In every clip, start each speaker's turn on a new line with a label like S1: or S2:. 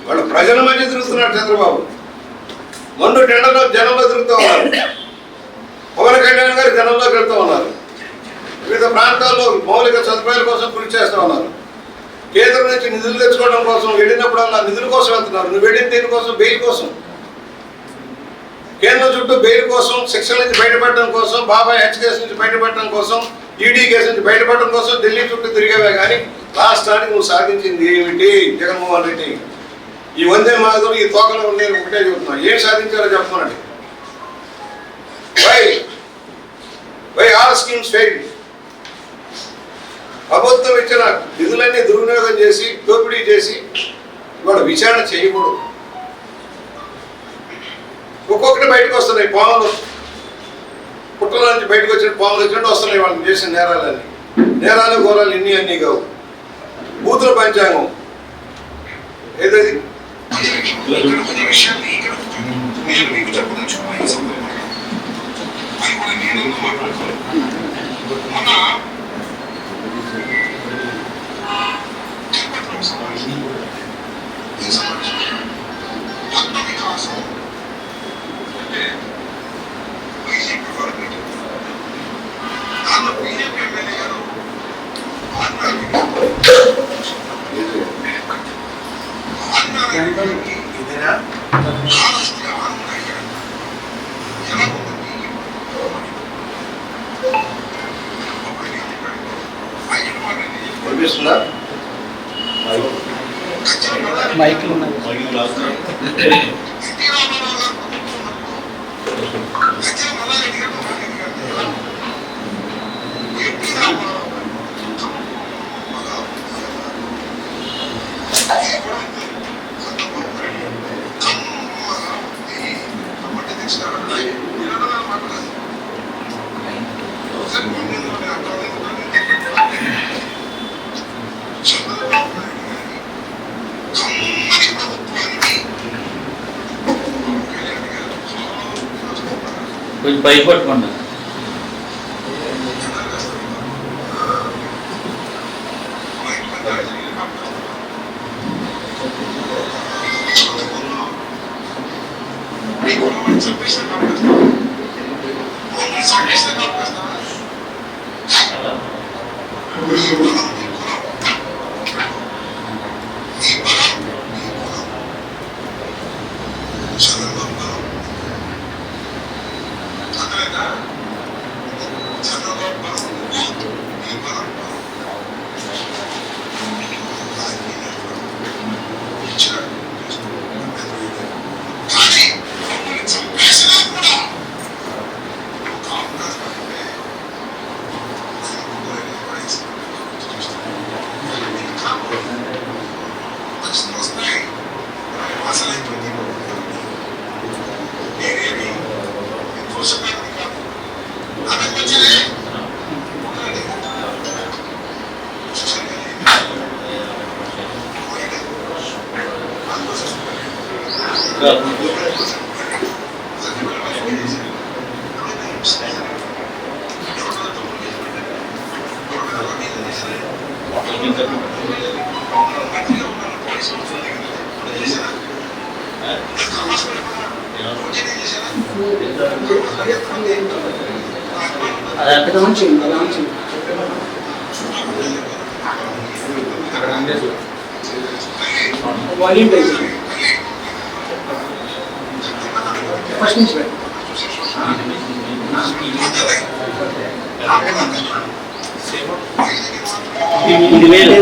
S1: వాళ్ళు ప్రజల మధ్య తిరుగుతున్నాడు చంద్రబాబు. మొండు టెండర్లో జనంలో తిరుగుతూ ఉన్నారు. పవన్ కళ్యాణ్ గారు జనంలోకి వెళ్తూ ఉన్నారు. వివిధ ప్రాంతాల్లో మౌలిక సదుపాయాల కోసం కృషి చేస్తూ ఉన్నారు. కేంద్రం నుంచి నిధులు తెచ్చుకోవడం కోసం వెళ్ళినప్పుడల్లా నిధుల కోసం వెళ్తున్నారు. నువ్వు వెళ్ళిన దేనికోసం? బెయిల్ కోసం. కేంద్రం చుట్టూ బెయిల్ కోసం, శిక్షల నుంచి బయటపడడం కోసం, బాబాయ్ హెచ్ కేసు నుంచి బయటపడడం కోసం, ఈడీ కేసు నుంచి బయటపడడం కోసం ఢిల్లీ చుట్టూ తిరిగేవే కానీ రాష్ట్రానికి నువ్వు సాధించింది ఏమిటి? జగన్మోహన్ రెడ్డి ఈ వందే మాతరం ఈ తోకలో నేను ఒకటే చెబుతున్నా, ఏం సాధించారో చెప్పమనండి. Why all schemes fail. ప్రభుత్వం ఇచ్చిన నిధులన్నీ దుర్వినియోగం చేసి, దోపిడీ చేసి ఇవాళ విచారణ చేయకూడదు. ఒక్కొక్కటి బయటకు వస్తున్నాయి. పాములు పుట్టల నుంచి బయటకు వచ్చిన పాములు వచ్చినట్టు వస్తున్నాయి వాళ్ళు చేసిన నేరాలన్నీ. నేరాలు ఘోరాలు అన్నీ కావు. బూతుల పంచాంగం ఏదది?
S2: మైకులు కొంచెం భయపడకుండా అదంతా మంచి ఫస్ట్ నుంచి ఇది వేరే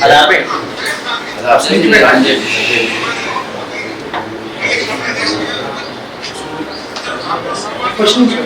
S2: అది ఆపే ఫస్ట్ నుంచి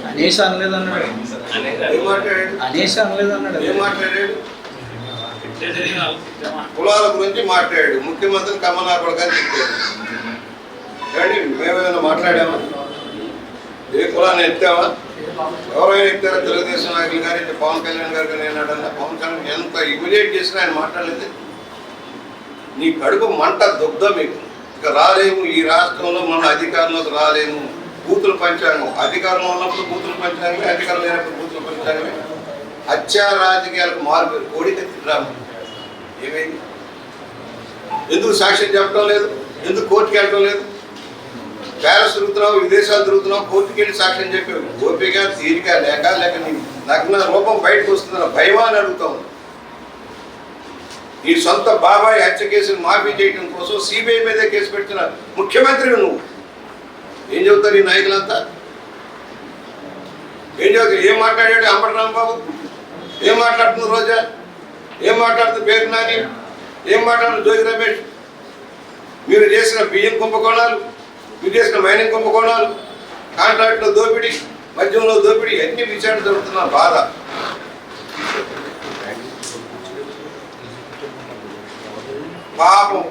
S2: అనేసి అనలేదు అన్నాడు.
S1: ఏం మాట్లాడాడు?
S2: అనేసి అనలేదు అన్నాడు.
S1: ఏం మాట్లాడాడు? కులాల గురించి మాట్లాడాడు. ముఖ్యమంత్రి కమలాపడ గారు చెప్పాడు. ఏమండి మేమేమైనా మాట్లాడామా? ఏ కులాన్ని ఎత్తామా? ఎవరైనా ఎత్తారో తెలుగుదేశం నాయకులు కానీ పవన్ కళ్యాణ్ గారు కానీ ఏనాడన్నా పవన్ కళ్యాణ్ ఎంత ఇమిడియేట్ చేసినా ఆయన మాట్లాడలేదు. నీ కడుపు మంట దుగ్ధ మీకు ఇక రాలేము. ఈ రాష్ట్రంలో మన అధికారంలోకి రాలేము. బూతులు పంచాంగం అధికారంలో ఉన్నప్పుడు బూతులు పంచాంగమే, అధికారం లేనప్పుడు బూతులు పంచాంగమే. హత్యా రాజకీయాలకు మార్పు కోడికత్తి డ్రామా ఏమైంది? ఎందుకు సాక్ష్యం చెప్పడం లేదు? ఎందుకు కోర్టుకి వెళ్ళడం లేదు? ప్యాలెస్ తిరుగుతున్నావు, విదేశాలు తిరుగుతున్నావు, కోర్టుకి వెళ్ళి సాక్ష్యం చెప్పావు. ఓపిక తీరిక లేక నాకు నా రూపం బయటకు వస్తుందని భయమా అని అడుగుతావు. నీ సొంత బాబాయ్ హత్య కేసును మాఫీ చేయడం కోసం సిబిఐ మీదే కేసు పెట్టిన ముఖ్యమంత్రి నువ్వు. ఏం చెబుతారు ఈ నాయకులంతా? ఏం చెబుతారు? ఏం మాట్లాడాడు అంబటి రాంబాబు? ఏం మాట్లాడుతుంది రోజా? ఏం మాట్లాడుతుంది పేరు నాని? ఏం మాట్లాడుతుంది జోగి రమేష్? మీరు చేసిన బియ్యం కుంభకోణాలు, మీరు చేసిన మైనింగ్ కుంభకోణాలు, కాంట్రాక్ట్లో దోపిడీ, మద్యంలో దోపిడీ అన్ని విచారణ జరుగుతున్న బాధ. పాపం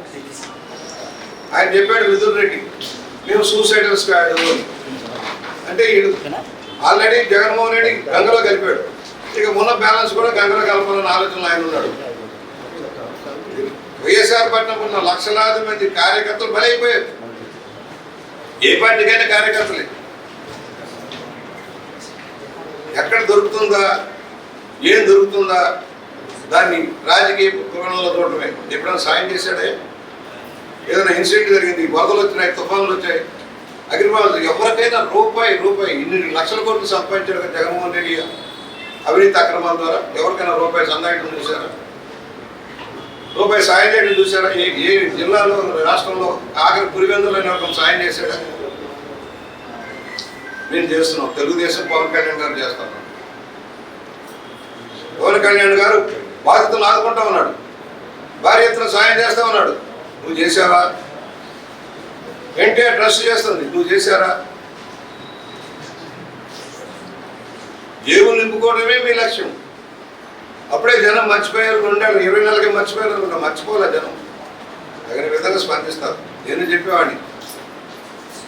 S1: ఆయన చెప్పాడు మిథున్ రెడ్డి మేము సూసైడల్ స్క్వాడ్ అంటే వీడు ఆల్రెడీ జగన్మోహన్ రెడ్డి గంగలో కలిపాడు. ఇక ఉన్న బ్యాలెన్స్ కూడా గంగలో కలపాలన్న ఆలోచనలో ఆయన ఉన్నాడు. వైఎస్ఆర్ పట్నం ఉన్న లక్షలాది మంది కార్యకర్తలు బలైపోయారు. ఏ పార్టీకైనా కార్యకర్తలే. ఎక్కడ దొరుకుతుందా, ఏం దొరుకుతుందా దాన్ని రాజకీయ కోణంలో చూడటమే. ఎప్పుడైనా సాయం చేశాడే? ఏదైనా ఇన్సిడెంట్ జరిగింది, వరదలు వచ్చినాయి, తుఫాన్లు వచ్చాయి, అగ్రిమాలు, ఎవరికైనా రూపాయి ఇన్ని లక్షల కోట్లు సంపాదించారు జగన్మోహన్ రెడ్డి అవినీతి అక్రమాల ద్వారా. ఎవరికైనా రూపాయి సందాయటం చూసారా? రూపాయి సాయం చేయడం చూసారా? ఏ జిల్లాలో రాష్ట్రంలో ఆఖరి పురివెందులని ఒక సాయం చేశాడా? మేము చేస్తున్నాం. తెలుగుదేశం పవన్ కళ్యాణ్ గారు చేస్తాం. పవన్ కళ్యాణ్ గారు బాధితులను ఆదుకుంటా ఉన్నాడు, భారీ ఎత్తున సాయం చేస్తా ఉన్నాడు. నువ్వు చేశావా? ఎన్టీఆర్ ట్రస్ట్ చేస్తుంది, నువ్వు చేశారా? జేబులు నింపుకోవడమే మీ లక్ష్యం. అప్పుడే జనం మర్చిపోయారు. 20 నెలలకి మర్చిపోయారు. మర్చిపోలే జనం. తగిన విధంగా స్పందిస్తారు. నేను చెప్పేవాడిని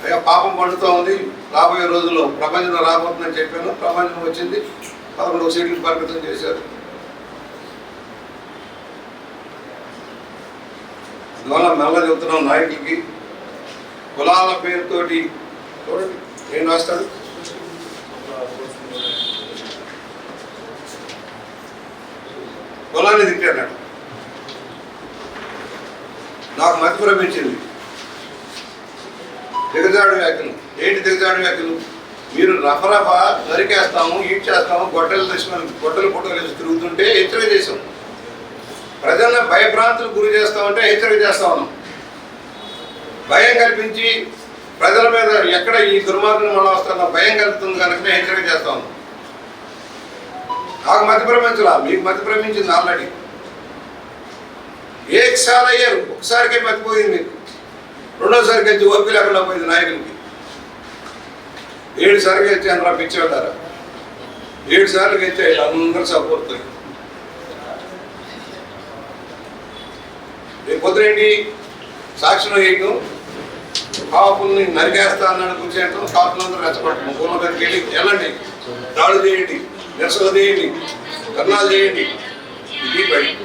S1: అయ్యా పాపం పండుతూ ఉంది, రాబోయే రోజుల్లో ప్రపంచంలో రాబోతుందని చెప్పాను. ప్రపంచం వచ్చింది, 11 సీట్లు పరిమితం చేశారు. అందువల్ల మెల్ల చెబుతున్నాం నాయకులకి, కులాల పేరుతోటి చూడండి ఏం రాస్తాడు. కులాన్ని తిట్టాడు. నాకు మతి ప్రమించింది. దిగజాడు వ్యాఖ్యలు. ఏంటి దిగజాడు వ్యాఖ్యలు? మీరు రఫరఫా నరికేస్తాము, ఈడ్ చేస్తాము, గొడ్డలు తీసుకొని గొడ్డలు ఫోటోలు వేసి తిరుగుతుంటే హెచ్చరిక చేసాం. ప్రజలను భయభ్రాంతులకు గురి చేస్తామంటే హెచ్చరిక చేస్తా ఉన్నాం. భయం కల్పించి ప్రజల మీద ఎక్కడ ఈ దుర్మార్గం వల్ల వస్తుందో భయం కలుగుతుంది కనుక హెచ్చరిక చేస్తా ఉన్నాం. నాకు మతి భ్రమించలా, మీకు మతి భ్రమించింది ఆల్రెడీ. ఏకసారి అయ్యారు, ఒకసారికే మతిపోయింది మీకు. రెండోసారికి వచ్చి ఓపిక లేకుండా పోయింది నాయకులకి. 7 సార్లు గెలిచాను రా పిచ్చేవాళ్ళారా. 7 సార్లు గెలిచాయి అందరూ సపోర్ట్. రేపు పొద్దునేంటి సాక్షిలో వేయటం, కాపుల్ని నరికేస్తా అన్నాడు కూర్చేయటం, కాపులందరూ రెచ్చగొట్టడం, ఊళ్ళ దగ్గరికి వెళ్ళి వెళ్ళండి, దాడులు చేయండి, నిరసన చేయండి, ధర్నాలు చేయండి. ఇది బయట